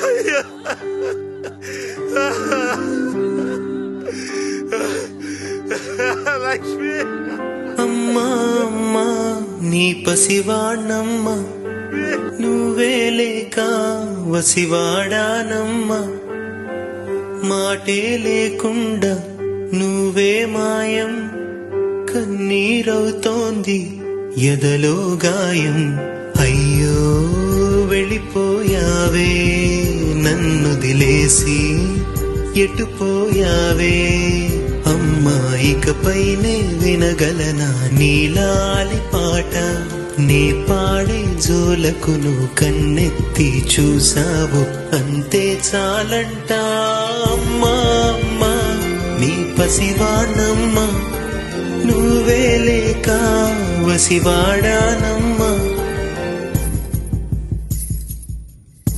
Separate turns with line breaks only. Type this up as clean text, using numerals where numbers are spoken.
అయ్యో లక్ష్మి.
అమ్మా అమ్మా నీ పసివాణ్ణమ్మా, నువ్వే లేక వసివాడానమ్మా. మాటే లేకుండా నువ్వే మాయం, కన్నీరవుతోంది ఎదలో గాయం. అయ్యో వెళ్ళిపోయావే నన్ను దిలేసి, ఎటుపోయావే అమ్మా. ఇకపైనే వినగలనా నీలాలి పాట, నీ పాడే జోలకు నువ్వు కన్నెత్తి చూసావు, అంతే చాలంట. అమ్మా అమ్మా నీ పసివాణమ్మా, నువ్వే లేక వసివాడానమ్మా.